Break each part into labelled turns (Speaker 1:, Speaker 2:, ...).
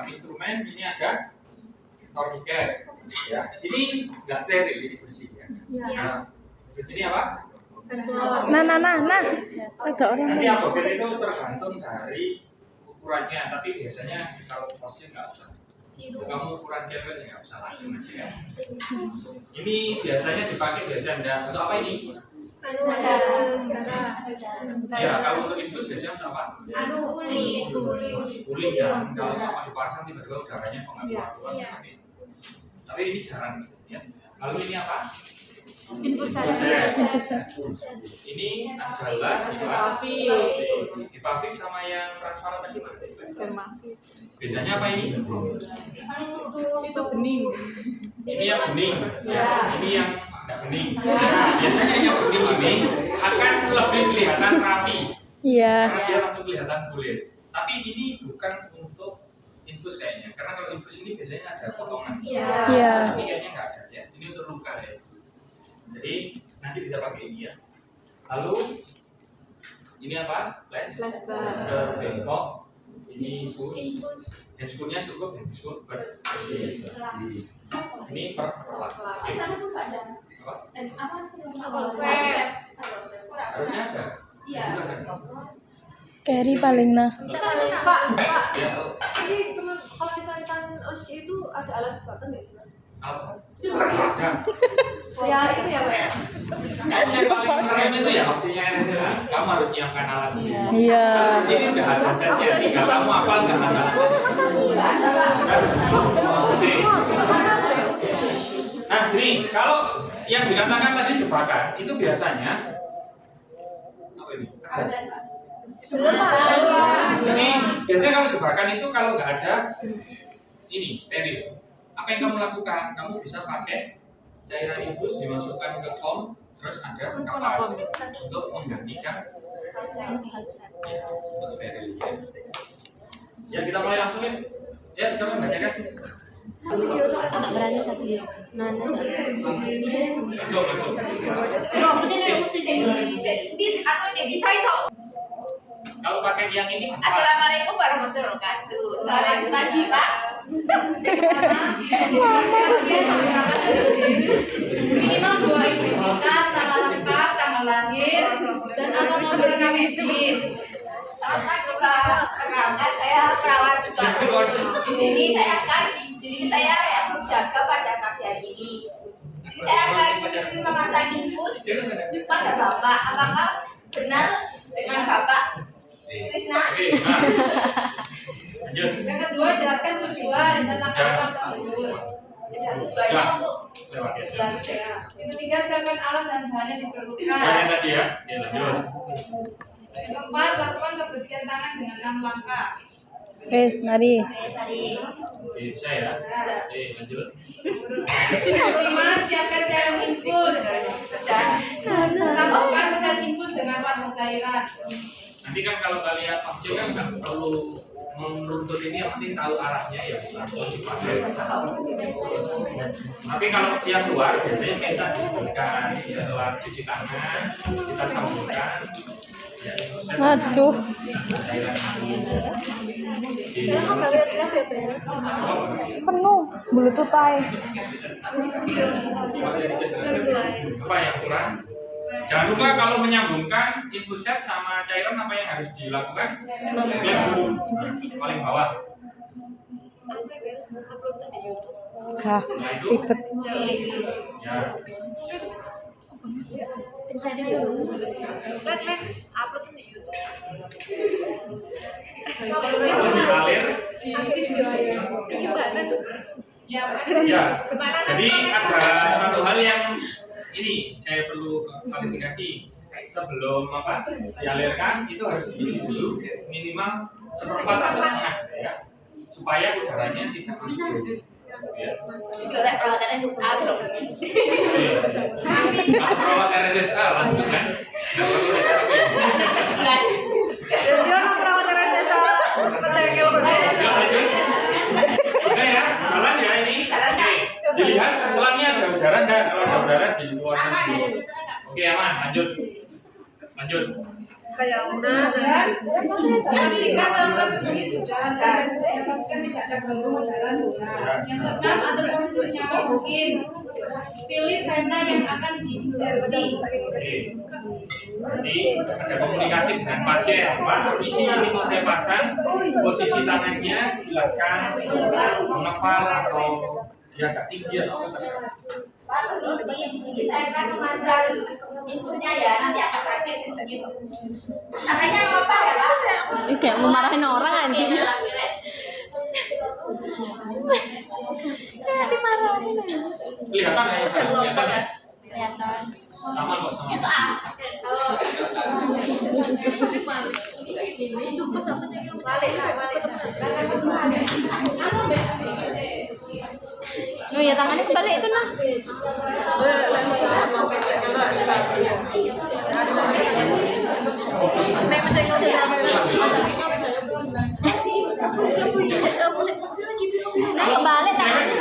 Speaker 1: instrumen ini ada tourniquet. Ya, ini nggak steril, ini bersih ya. Nah, di sini apa?
Speaker 2: Nah. Ada orang.
Speaker 1: Nanti abogen itu tergantung dari ukurannya, tapi biasanya kalau posnya nggak usah. Kamu ukuran cewek ya nggak usah langsung aja ya. Ini biasanya dipakai biasanya untuk apa ini? Ya, kalau untuk infus biasanya untuk apa? Cooling ya. Kalau sama dipasang tiba-tiba udaranya pengaruh. Tapi ini jarang ya. Lalu ini apa?
Speaker 2: Infuser.
Speaker 1: Ini adalah Hipavik sama yang transparan tadi mana? Bedanya apa ini?
Speaker 2: Itu bening.
Speaker 1: Ini yang bening, ini yang tidak bening. Biasanya yang bening ini akan lebih kelihatan rapi, karena dia langsung kelihatan kulit. Tapi ini bukan untuk infus kayaknya, karena kalau infus ini biasanya ada potongan. Ini kayaknya nggak ada ya. Ini untuk luka ya. Jadi nanti bisa pakai ini ya. Lalu ini apa? Plaster bengkok. Ini infus. Handscoon-nya cukup, handscoon bersih. Ini perlat. Harusnya ada. Iya.
Speaker 2: Carry paling nah.
Speaker 3: Pak. Ini kalau misalkan OSCE itu ada alat sebatang nggak sih?
Speaker 1: Apa?
Speaker 3: Ya itu ya Pak.
Speaker 1: Yang paling serem itu ya maksudnya kamu harus nyiapkan alat sendiri.
Speaker 2: Iya.
Speaker 1: Di sini udah ada setnya, tinggal kamu hafal nggak ada. Nah, ini kalau yang dikatakan tadi jebakan itu biasanya apa ini? Jadi biasanya kalau jebakan itu kalau nggak ada ini steril. Apa yang kamu lakukan? Kamu bisa pakai cairan infus dimasukkan ke kom, terus ada kapas untuk menggantikan untuk steril. Ya kita mulai langsung ya. Ya siapa yang bacakan?
Speaker 4: Tak berani satu dia. Nanya
Speaker 1: Kalau pakai yang ini.
Speaker 4: Assalamualaikum warahmatullahi wabarakatuh. Selamat pagi Pak. Minimal 2 identitas, nama lengkap, tanggal lahir, dan atau nomor rekam medis. Perkenalkan saya perawat Wiswati. Di sini saya yang menjaga pada pagi hari ini. Di sini saya akan memasang infus pada Bapak. Apakah benar dengan Bapak Krisna?
Speaker 3: Yang kedua jelaskan tujuan dan langkah-langkah prosedur.
Speaker 4: Tujuannya untuk
Speaker 3: Yang ketiga siapkan alat dan bahan yang diperlukan.
Speaker 1: Yang tadi ya. Ya lanjut.
Speaker 3: Yang keempat lakukan kebersihan tangan dengan 6 langkah.
Speaker 2: Wes, mari.
Speaker 1: Oke, saya. Oke, lanjut.
Speaker 3: Yang kelima siapkan cairan infus. Sambungkan sel infus dengan warna cairan.
Speaker 1: Nanti kan kalau kalian vaksin kan nggak perlu menuntut ini, yang penting tahu arahnya ya langsung dipakai. Tapi kalau yang luar biasanya kita disebutkan setelah cuci tangan kita sambungkan. Ya,
Speaker 2: Aduh. Penuh bulu tutai.
Speaker 1: Apa yang kurang? Jangan lupa kalau menyambungkan infus set sama cairan apa yang harus dilakukan? Klaim dulu. Paling bawah.
Speaker 2: Hah, ribet.
Speaker 1: Ya.
Speaker 3: Upload di YouTube.
Speaker 1: Lalu dialir.
Speaker 3: Ya.
Speaker 1: Jadi ada satu hal yang ini saya perlu klarifikasi. Sebelum apa dialirkan itu harus diisi dulu minimal 1/4 atau setengah ya, supaya udaranya tidak masuk. Ya.
Speaker 4: Juga perawatan SSA dong.
Speaker 1: Perawat RSSA langsung kan. Tidak perlu SSP.
Speaker 3: Dia orang perawat RSSA. Petegel benar.
Speaker 1: Oke ya, jalan ya ini. Oke, dilihat selangnya ada udara enggak? Kalau ada udara di luar. Oke aman, lanjut.
Speaker 3: kayak Una dan
Speaker 5: pastikan rongga begini sudah dan pastikan tidak ada gangguan jalan sudah. Yang keenam atur seterusnya mungkin pilih vena yang akan diinsersi.
Speaker 1: Jadi ada komunikasi dengan pasien, Pak. Isi ini mau saya pasang, posisi tangannya silakan mengepal atau dia agak tinggi atau
Speaker 4: Pak, di sini saya akan memasang infusnya ya, nanti akan sakit gitu. Katanya apa ya Pak?
Speaker 2: Ini kayak mau marahin orang anjir. Kayak dimarahin.
Speaker 1: kelihatan ya, kelihatan ya.
Speaker 4: Kelihatan.
Speaker 1: Sama kok sama.
Speaker 4: Itu ah.
Speaker 2: Oh ya tangannya kebalik itu nah. Nah kebalik tangannya.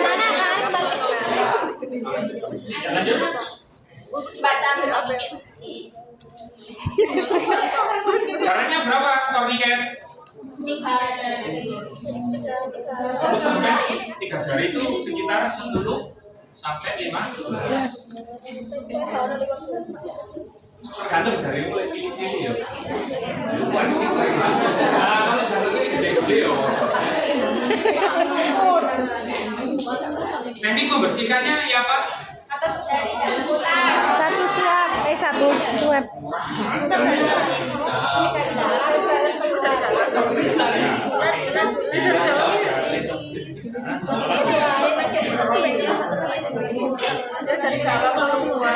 Speaker 2: Mana kan kebalik.
Speaker 1: Ya, lanjut.
Speaker 4: Baca tourniquet.
Speaker 1: Caranya berapa tourniquet?
Speaker 4: 3.
Speaker 1: Kalau sampai 3 jari itu sekitar 10 sampai 5. Tergantung jari mulai cilik ya. Nah, kalau jari gede-gede ya. Teknik membersihkannya ya Pak.
Speaker 4: Dari dalam
Speaker 2: Satu swab.
Speaker 3: dari dalam lalu keluar.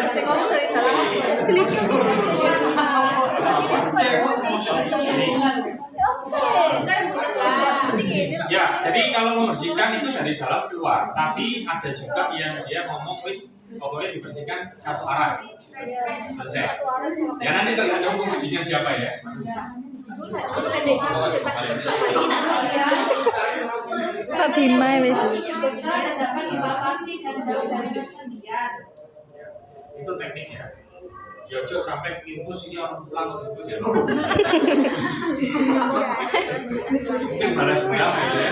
Speaker 3: Saya ngomong dari dalam.
Speaker 1: Ya, jadi kalau membersihkan itu dari dalam keluar, tapi ada juga yang dia ngomong wis pokoknya dibersihkan satu arah. Selesai. Ya nanti tergantung pengujinya siapa ya.
Speaker 2: Pak Bima wis.
Speaker 5: Besar dan dapat dibatasi dan jauh dari kesendian.
Speaker 1: Itu teknis ya. Ya ojo sampai infus ini orang pulang infus ya. Mungkin balas dendam ya.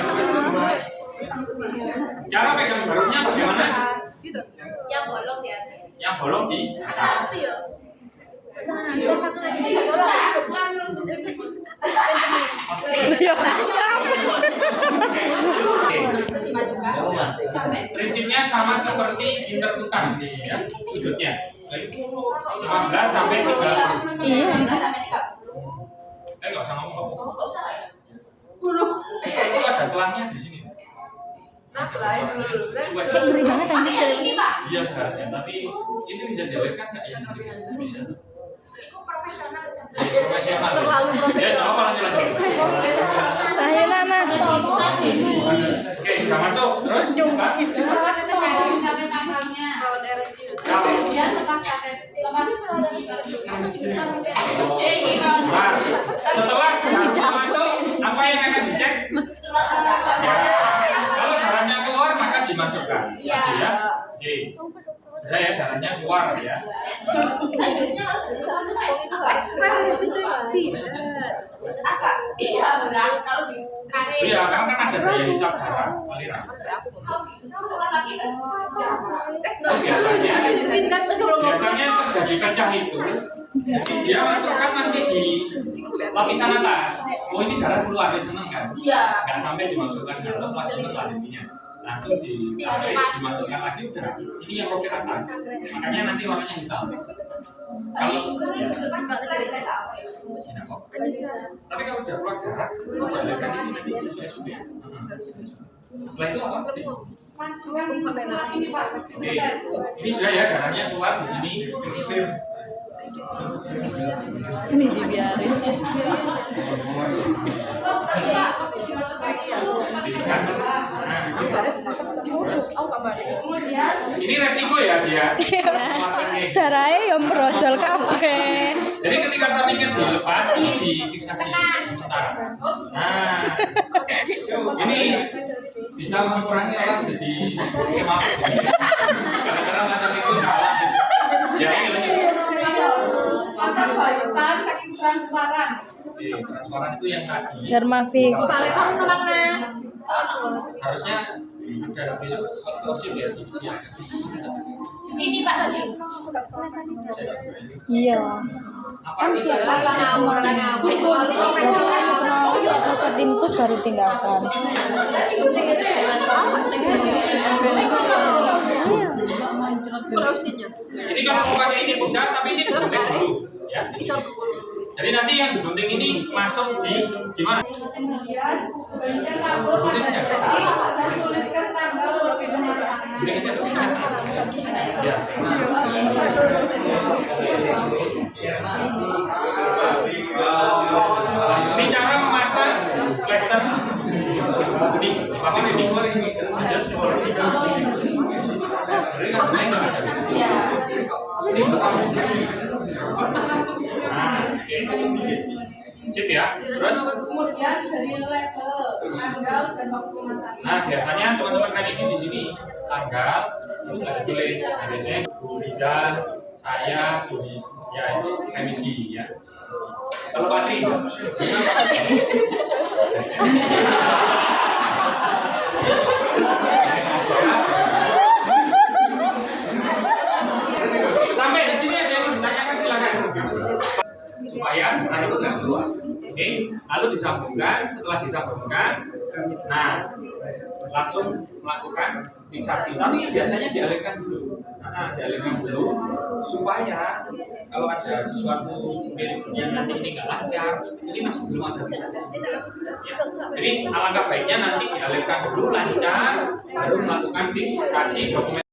Speaker 1: Cara pegang jarumnya bagaimana?
Speaker 4: yang bolong di atas.
Speaker 1: Yang bolong di atas.
Speaker 4: Terus dimasukkan sampai
Speaker 1: Prinsipnya sama seperti intertutan nih ya, sudutnya 15 sampai 30.
Speaker 2: Iya.
Speaker 4: 15 sampai 30.
Speaker 1: Nggak usah ngomong.
Speaker 4: Oh, enggak usah ya.
Speaker 1: Itu ada selangnya di sini.
Speaker 3: Nah, lain dulu.
Speaker 2: Kayak ngeri banget
Speaker 4: Pakai
Speaker 2: anjir.
Speaker 4: yang ini Pak.
Speaker 1: Iya seharusnya, tapi ini bisa dialirkan nggak yang di sini? Bisa.
Speaker 4: Itu profesional aja.
Speaker 1: Profesional. Ya, sama apa lanjut.
Speaker 2: Ayo Nana.
Speaker 1: Oke, sudah masuk. Terus, Pak.
Speaker 5: Perawat itu mencapai kamarnya.
Speaker 3: Perawat RSI.
Speaker 4: Dia lepas katet. Lepas
Speaker 1: Nah, setelah jarum masuk, apa yang akan dicek? Ya, kalau darahnya keluar maka dimasukkan.
Speaker 4: Iya.
Speaker 1: Ya. Oke. Sudah ya, darahnya keluar ya.
Speaker 4: agak iya berat kalau di kasih
Speaker 1: Iya, karena kan ada daya hisap darah aliran.
Speaker 4: lagi
Speaker 1: Biasanya terjadi pecah itu. Jadi dia masukkan masih di lapisan atas. Oh ini darah keluar, dia seneng kan?
Speaker 4: iya
Speaker 1: Nggak sampai dimasukkan ke dalam, pas seneng lah intinya. Langsung ditarik, dimasukkan lagi udah. Ini yang roket atas. Makanya nanti warnanya hitam.
Speaker 4: tadi
Speaker 1: Kalau ya,
Speaker 4: lepas dari apa ya
Speaker 1: enak kok. Tapi kalau sudah keluar darah, kembalikan ini nanti sesuai suhu. Setelah itu apa tadi?
Speaker 5: Masukkan setelah ini Pak.
Speaker 1: Oke, ini sudah ya darahnya keluar di sini.
Speaker 2: Ini dibiarin.
Speaker 1: Ditekan. Nah,
Speaker 5: Kemudian
Speaker 1: ini resiko ya dia.
Speaker 2: Darahnya yang merojol kabeh.
Speaker 1: Jadi ketika tourniquet dilepas, ini difiksasi sementara. Nah, ini bisa mengurangi orang jadi semaput. Karena macam itu salah. Ya, oke lanjut.
Speaker 5: pasang transparan.
Speaker 1: Oke, transparan itu yang tadi.
Speaker 2: Dermafik.
Speaker 3: Balik kamu kemana?
Speaker 1: Harusnya ada besok kalau biar diisi.
Speaker 4: Sini Pak tadi.
Speaker 2: Iya.
Speaker 1: Apa itu?
Speaker 2: Resep infus baru tinggalkan.
Speaker 1: Ini kalau mau pakai ini bisa, tapi ini digunting dulu, ya. Jadi nanti yang digunting ini masuk di gimana?
Speaker 5: Kemudian bagian tabur dan tuliskan tanggal profil masakan.
Speaker 1: Gunting aja terus kan? Ya. Ini cara memasang plester kuning, pakai kuning. Sebenarnya kan kuning nggak ada.
Speaker 4: Iya.
Speaker 1: Ini untuk kamu. Nah, oke. Sip ya. Terus,
Speaker 5: Kemudian dari label tanggal dan waktu masakan.
Speaker 1: nah biasanya teman-teman kan ini di sini tanggal itu nggak ditulis. Nah, biasanya Bu Riza, saya, Bu Riz, ya itu MID ya. Kalau Patri, sampai di sini ada yang ditanyakan silakan. Supaya nah itu nggak keluar. Oke, lalu disambungkan. Setelah disambungkan, nah langsung melakukan fiksasi. Tapi biasanya dialirkan dulu. Nah, dialirkan dulu supaya kalau ada sesuatu mungkin yang nanti ini nggak lancar, ini masih belum ada fiksasi. Ya. Jadi alangkah baiknya nanti dialirkan dulu lancar, baru melakukan fiksasi dokumen.